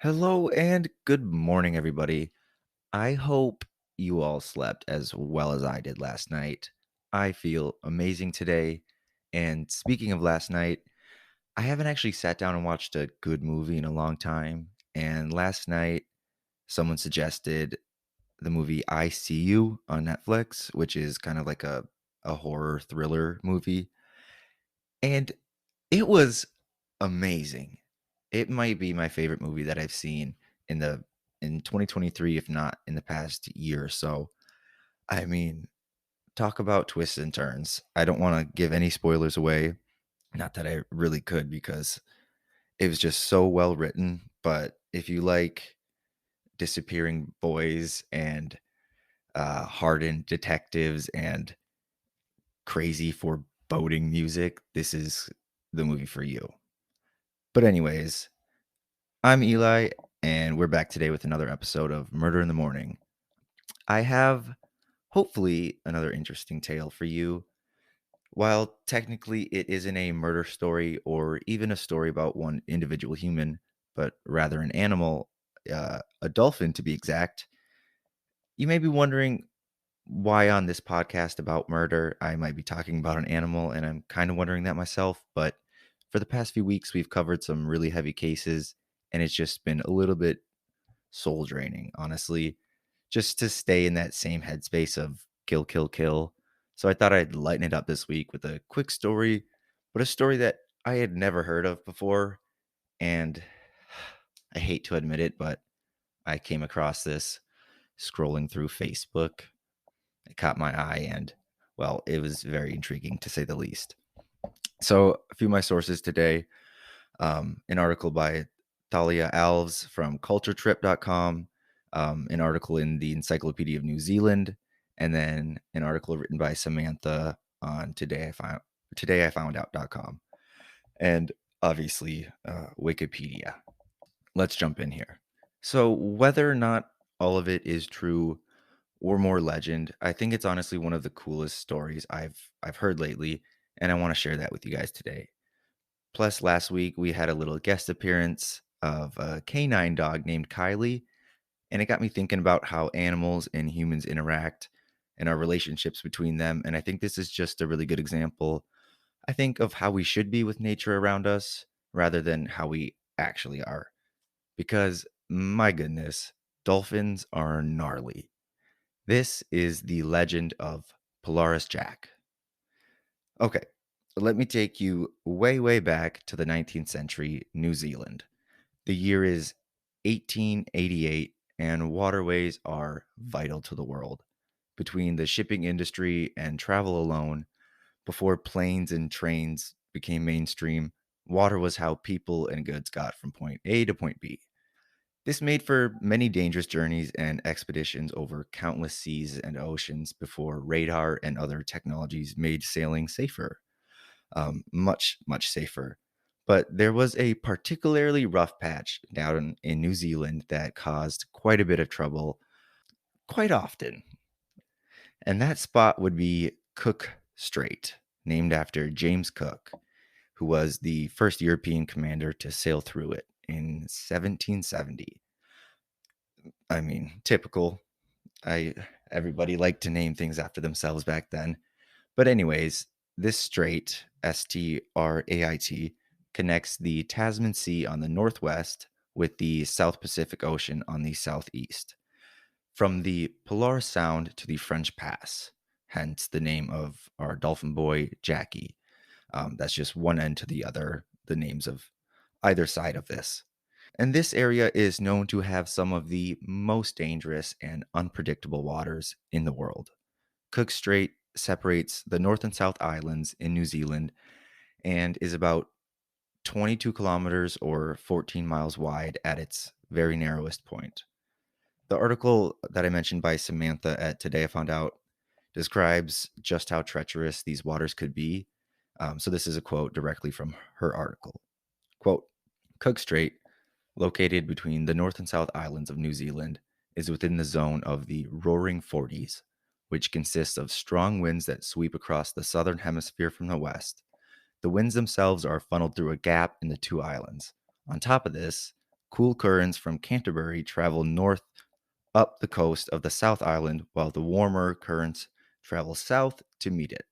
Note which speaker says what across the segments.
Speaker 1: Hello and good morning, everybody. I hope you all slept as well as I did last night. I feel amazing today. And speaking of last night, I haven't actually sat down and watched a good movie in a long time. And last night, someone suggested the movie I See You on Netflix, which is kind of like a horror thriller movie. And it was amazing. It might be my favorite movie that I've seen in the in 2023, if not in the past year or so. I mean, talk about twists and turns. I don't want to give any spoilers away. Not that I really could because it was just so well written. But if you like disappearing boys and hardened detectives and crazy foreboding music, this is the movie for you. But anyways, I'm Eli, and we're back today with another episode of Murder in the Morning. I have, hopefully, another interesting tale for you. While technically it isn't a murder story or even a story about one individual human, but rather an animal, a dolphin to be exact, you may be wondering why on this podcast about murder I might be talking about an animal, and I'm kind of wondering that myself. But for the past few weeks, we've covered some really heavy cases, and it's just been a little bit soul draining, honestly, just to stay in that same headspace of kill, kill, kill. So I thought I'd lighten it up this week with a quick story, but a story that I had never heard of before. And I hate to admit it, but I came across this scrolling through Facebook. It caught my eye, and well, it was very intriguing to say the least. So, a few of my sources today, an article by Thalia Alves from culturetrip.com, an article in the Encyclopedia of New Zealand, and then an article written by Samantha on todayifoundout.com, and obviously Wikipedia. Let's jump in here. So, whether or not all of it is true or more legend, I think it's honestly one of the coolest stories I've heard lately, and I want to share that with you guys today. Plus, last week we had a little guest appearance of a canine dog named Kylie, and it got me thinking about how animals and humans interact and our relationships between them. And I think this is just a really good example, I think, of how we should be with nature around us rather than how we actually are. Because, my goodness, dolphins are gnarly. This is the legend of Pelorus Jack. Okay, let me take you way, way back to the 19th century, New Zealand. The year is 1888, and waterways are vital to the world. Between the shipping industry and travel alone, before planes and trains became mainstream, water was how people and goods got from point A to point B. This made for many dangerous journeys and expeditions over countless seas and oceans before radar and other technologies made sailing safer, much, much safer. But there was a particularly rough patch down in New Zealand that caused quite a bit of trouble quite often. And that spot would be Cook Strait, named after James Cook, who was the first European commander to sail through it in 1770. I mean, typical. I Everybody liked to name things after themselves back then. But anyways, this strait, Strait, connects the Tasman Sea on the northwest with the South Pacific Ocean on the southeast. From the Polaris Sound to the French Pass, hence the name of our dolphin boy, Jackie. That's just one end to the other, the names of either side of this. And this area is known to have some of the most dangerous and unpredictable waters in the world. Cook Strait separates the North and South Islands in New Zealand and is about 22 kilometers or 14 miles wide at its very narrowest point. The article that I mentioned by Samantha at Today I Found Out describes just how treacherous these waters could be. So this is a quote directly from her article. Quote, Cook Strait, located between the North and South Islands of New Zealand, is within the zone of the Roaring Forties, which consists of strong winds that sweep across the southern hemisphere from the west. The winds themselves are funneled through a gap in the two islands. On top of this, cool currents from Canterbury travel north up the coast of the South Island, while the warmer currents travel south to meet it,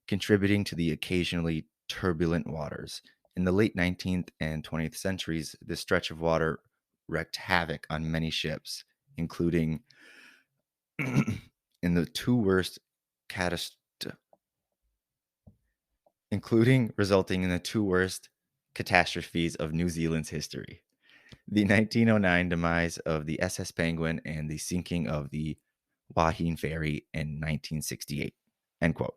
Speaker 1: contributing to the occasionally turbulent waters. In the late 19th and 20th centuries, this stretch of water wreaked havoc on many ships, including in the two worst catast- including resulting in the two worst catastrophes of New Zealand's history. The 1909 demise of the SS Penguin and the sinking of the Wahin Ferry in 1968. End quote.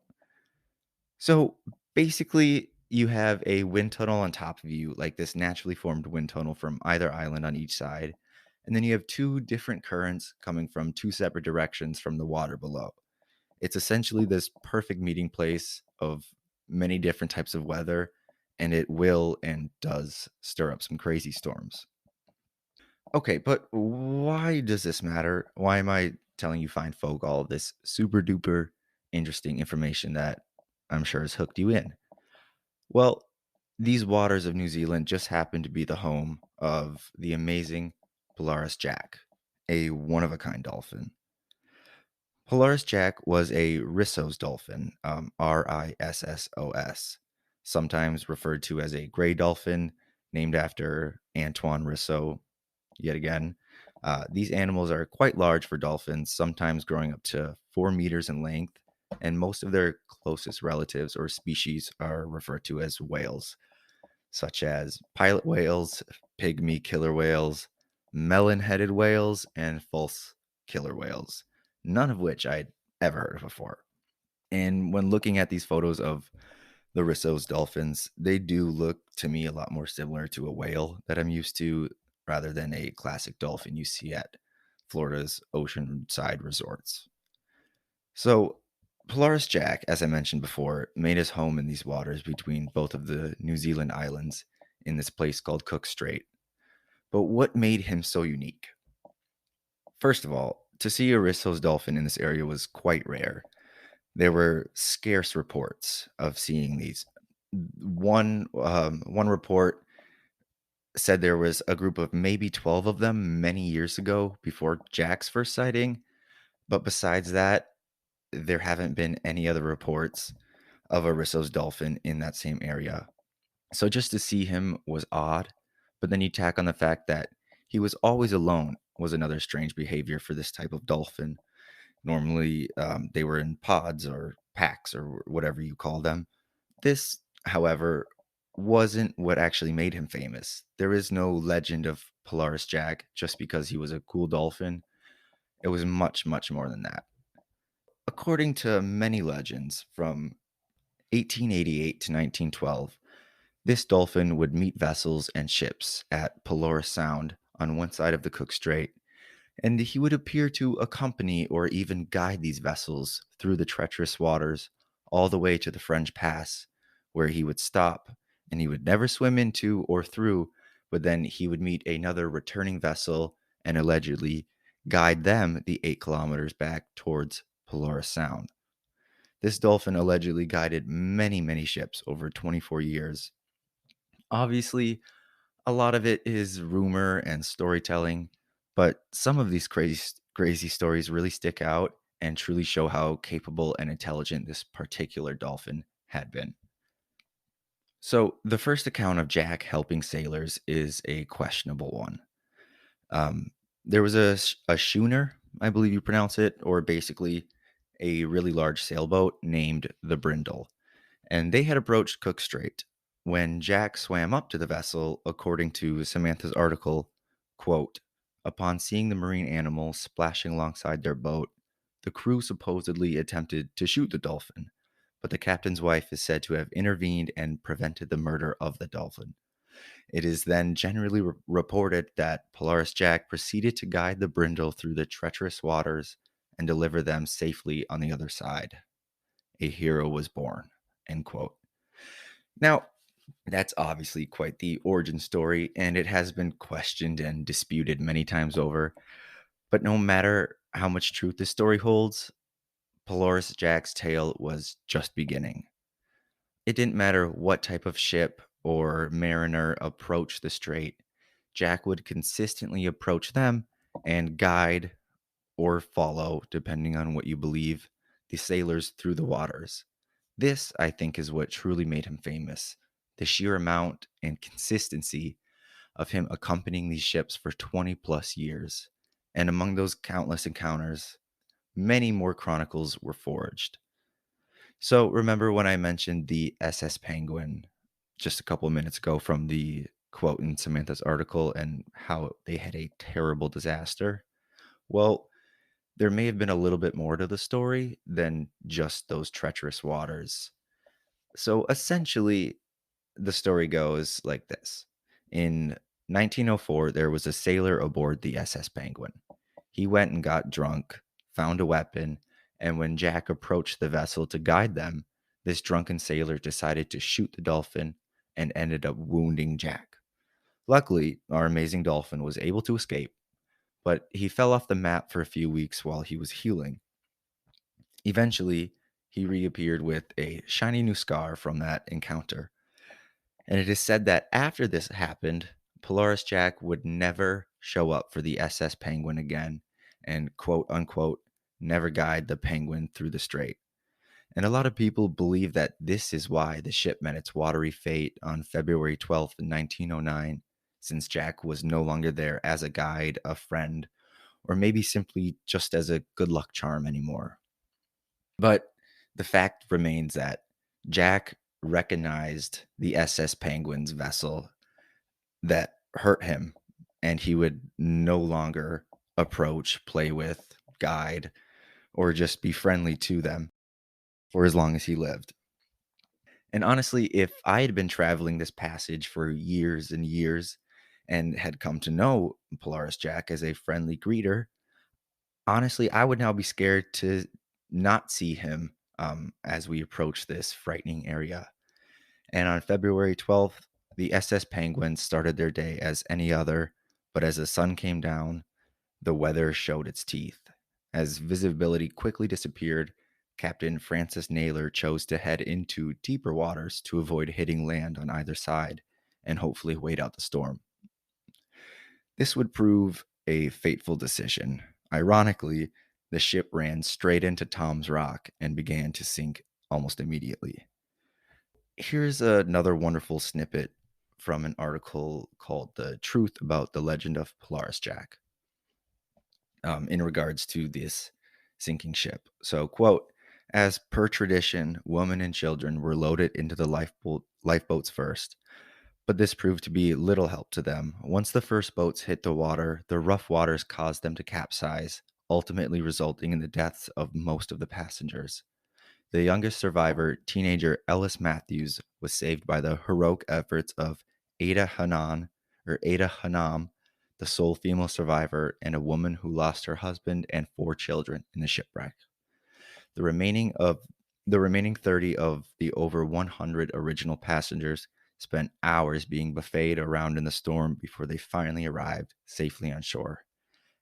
Speaker 1: So basically, you have a wind tunnel on top of you, like this naturally formed wind tunnel from either island on each side. And then you have two different currents coming from two separate directions from the water below. It's essentially this perfect meeting place of many different types of weather, and it will and does stir up some crazy storms. Okay, but why does this matter? Why am I telling you fine folk all of this super duper interesting information that I'm sure has hooked you in? Well, these waters of New Zealand just happen to be the home of the amazing Pelorus Jack, a one of a kind dolphin. Pelorus Jack was a Risso's dolphin, Rissos, sometimes referred to as a gray dolphin, named after Antoine Risso, yet again. These animals are quite large for dolphins, sometimes growing up to 4 meters in length, and most of their closest relatives or species are referred to as whales, such as pilot whales, pygmy killer whales, melon headed whales, and false killer whales, none of which I'd ever heard of before. And when looking at these photos of the Risso's dolphins, they do look to me a lot more similar to a whale that I'm used to rather than a classic dolphin you see at Florida's oceanside resorts. So, Polaris Jack, as I mentioned before, made his home in these waters between both of the New Zealand islands in this place called Cook Strait. But what made him so unique? First of all, to see a Risso's dolphin in this area was quite rare. There were scarce reports of seeing these. One report said there was a group of maybe 12 of them many years ago before Jack's first sighting. But besides that, there haven't been any other reports of a Risso's dolphin in that same area. So just to see him was odd. But then you tack on the fact that he was always alone was another strange behavior for this type of dolphin. Normally, they were in pods or packs or whatever you call them. This, however, wasn't what actually made him famous. There is no legend of Polaris Jack just because he was a cool dolphin. It was much, much more than that. According to many legends, from 1888 to 1912, this dolphin would meet vessels and ships at Pelorus Sound on one side of the Cook Strait, and he would appear to accompany or even guide these vessels through the treacherous waters all the way to the French Pass, where he would stop and he would never swim into or through, but then he would meet another returning vessel and allegedly guide them the 8 kilometers back towards Pelorus Sound. This dolphin allegedly guided many, many ships over 24 years. Obviously, a lot of it is rumor and storytelling, but some of these crazy stories really stick out and truly show how capable and intelligent this particular dolphin had been. So, the first account of Jack helping sailors is a questionable one. Um, there was a schooner, I believe you pronounce it, or basically a really large sailboat named the Brindle, and they had approached Cook Strait. When Jack swam up to the vessel, according to Samantha's article, quote, upon seeing the marine animal splashing alongside their boat, the crew supposedly attempted to shoot the dolphin, but the captain's wife is said to have intervened and prevented the murder of the dolphin. It is then generally reported that Polaris Jack proceeded to guide the Brindle through the treacherous waters and deliver them safely on the other side. A hero was born. End quote. Now, that's obviously quite the origin story, and it has been questioned and disputed many times over. But no matter how much truth this story holds, Polaris Jack's tale was just beginning. It didn't matter what type of ship or mariner approached the strait. Jack would consistently approach them and guide or follow, depending on what you believe, the sailors through the waters. This, I think, is what truly made him famous, the sheer amount and consistency of him accompanying these ships for 20 plus years. And among those countless encounters, many more chronicles were forged. So remember when I mentioned the SS Penguin just a couple of minutes ago from the quote in Samantha's article and how they had a terrible disaster? Well, there may have been a little bit more to the story than just those treacherous waters. So essentially, the story goes like this. In 1904, there was a sailor aboard the SS Penguin. He went and got drunk, found a weapon, and when Jack approached the vessel to guide them, this drunken sailor decided to shoot the Dolphin and ended up wounding Jack. Luckily, our amazing Dolphin was able to escape, but he fell off the map for a few weeks while he was healing. Eventually, he reappeared with a shiny new scar from that encounter. And it is said that after this happened, Pelorus Jack would never show up for the SS Penguin again and quote unquote never guide the Penguin through the strait. And a lot of people believe that this is why the ship met its watery fate on February 12th, 1909, since Jack was no longer there as a guide, a friend, or maybe simply just as a good luck charm anymore. But the fact remains that Jack recognized the SS Penguin's vessel that hurt him, and he would no longer approach, play with, guide, or just be friendly to them for as long as he lived. And honestly, if I had been traveling this passage for years and years and had come to know Polaris Jack as a friendly greeter, honestly, I would now be scared to not see him as we approach this frightening area. And on February 12th, the SS Penguins started their day as any other, but as the sun came down, the weather showed its teeth. As visibility quickly disappeared, Captain Francis Naylor chose to head into deeper waters to avoid hitting land on either side and hopefully wait out the storm. This would prove a fateful decision. Ironically, the ship ran straight into Tom's Rock and began to sink almost immediately. Here's another wonderful snippet from an article called The Truth About the Legend of Pelorus Jack in regards to this sinking ship. So, quote, as per tradition, women and children were loaded into the lifeboats first, but this proved to be little help to them. Once the first boats hit the water, the rough waters caused them to capsize, ultimately resulting in the deaths of most of the passengers. The youngest survivor, teenager Ellis Matthews, was saved by the heroic efforts of Ada Hanam, the sole female survivor, and a woman who lost her husband and 4 children in the shipwreck. The remaining 30 of the over 100 original passengers spent hours being buffeted around in the storm before they finally arrived safely on shore.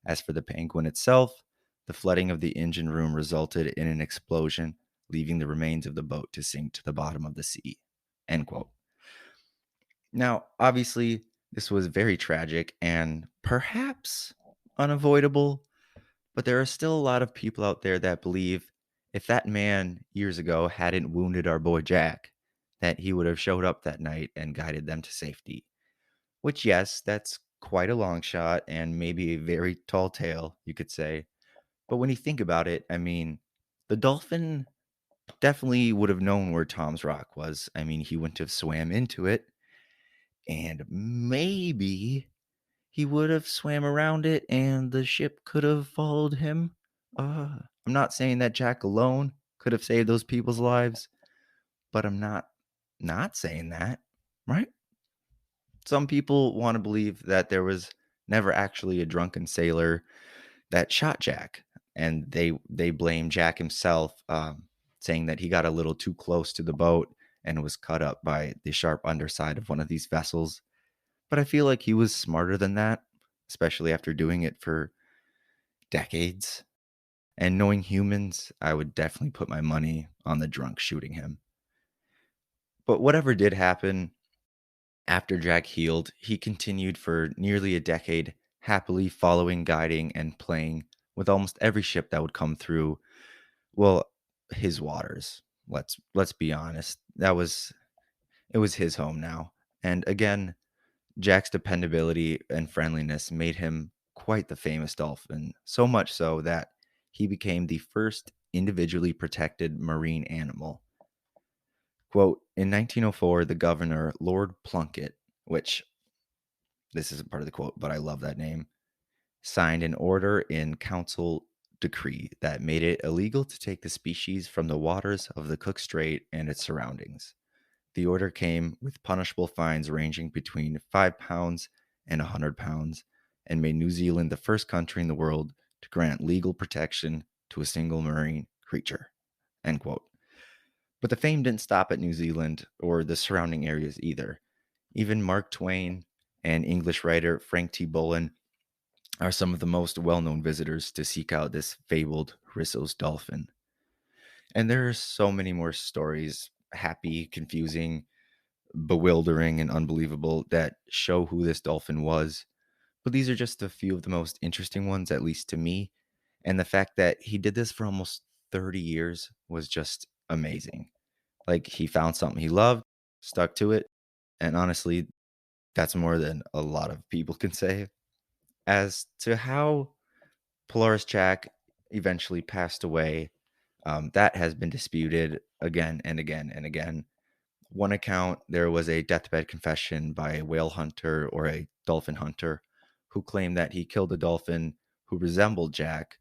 Speaker 1: As for the Penguin itself, the flooding of the engine room resulted in an explosion, leaving the remains of the boat to sink to the bottom of the sea. End quote. Now, obviously, this was very tragic and perhaps unavoidable, but there are still a lot of people out there that believe if that man years ago hadn't wounded our boy Jack, that he would have showed up that night and guided them to safety. Which, yes, that's quite a long shot and maybe a very tall tale, you could say. But when you think about it, I mean, the Dolphin definitely would have known where Tom's Rock was. I mean, he wouldn't have swam into it, and maybe he would have swam around it and the ship could have followed him. I'm not saying that Jack alone could have saved those people's lives, but I'm not saying that, right? Some people want to believe that there was never actually a drunken sailor that shot Jack, and they blame Jack himself, saying that he got a little too close to the boat and was cut up by the sharp underside of one of these vessels. But I feel like he was smarter than that, especially after doing it for decades. And knowing humans, I would definitely put my money on the drunk shooting him. But whatever did happen, After Jack healed, he continued for nearly a decade, happily following, guiding, and playing with almost every ship that would come through, well, his waters. Let's be honest. It was his home now. And again, Jack's dependability and friendliness made him quite the famous dolphin, so much so that he became the first individually protected marine animal. Quote, in 1904, the governor, Lord Plunkett, which this isn't part of the quote, but I love that name, signed an order in council decree that made it illegal to take the species from the waters of the Cook Strait and its surroundings. The order came with punishable fines ranging between £5 and £100 and made New Zealand the first country in the world to grant legal protection to a single marine creature. End quote. But the fame didn't stop at New Zealand or the surrounding areas either. Even Mark Twain and English writer Frank T. Bullen are some of the most well known visitors to seek out this fabled Risso's dolphin. And there are so many more stories, happy, confusing, bewildering, and unbelievable, that show who this dolphin was. But these are just a few of the most interesting ones, at least to me. And the fact that he did this for almost 30 years was just amazing. Like, he found something he loved, stuck to it. And honestly, that's more than a lot of people can say. As to how Pelorus Jack eventually passed away, that has been disputed again and again and again. One account, there was a deathbed confession by a whale hunter or a dolphin hunter who claimed that he killed a dolphin who resembled Jack,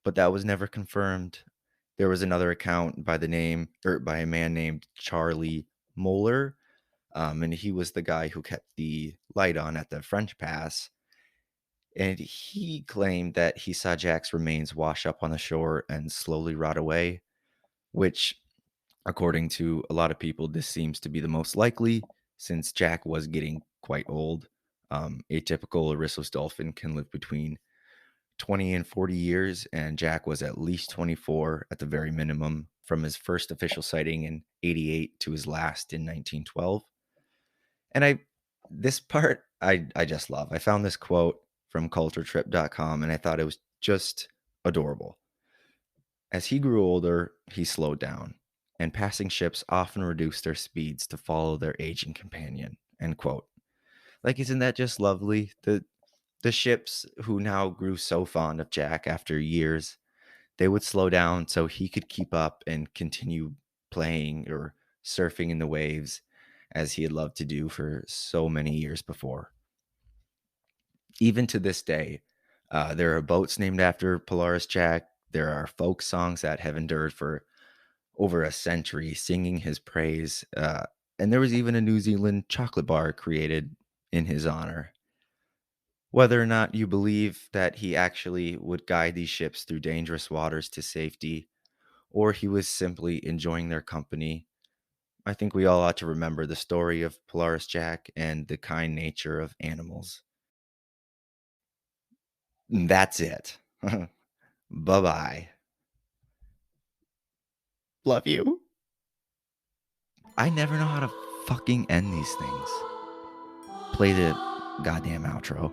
Speaker 1: but that was never confirmed. There was another account by the name, or by a man named Charlie Moeller, and he was the guy who kept the light on at the French Pass. And he claimed that he saw Jack's remains wash up on the shore and slowly rot away, which, according to a lot of people, this seems to be the most likely since Jack was getting quite old. A typical Risso's dolphin can live between 20 and 40 years, and Jack was at least 24 at the very minimum from his first official sighting in 88 to his last in 1912. And this part, I just love. I found this quote from culturetrip.com and I thought it was just adorable. As he grew older, he slowed down, and passing ships often reduced their speeds to follow their aging companion. End quote. Like, isn't that just lovely? The ships who now grew so fond of Jack after years, they would slow down so he could keep up and continue playing or surfing in the waves as he had loved to do for so many years before. Even to this day, there are boats named after Pelorus Jack. There are folk songs that have endured for over a century singing his praise. And there was even a New Zealand chocolate bar created in his honor. Whether or not you believe that he actually would guide these ships through dangerous waters to safety, or he was simply enjoying their company, I think we all ought to remember the story of Pelorus Jack and the kind nature of animals. And that's it. Bye bye. Love you. I never know how to fucking end these things. Play the goddamn outro.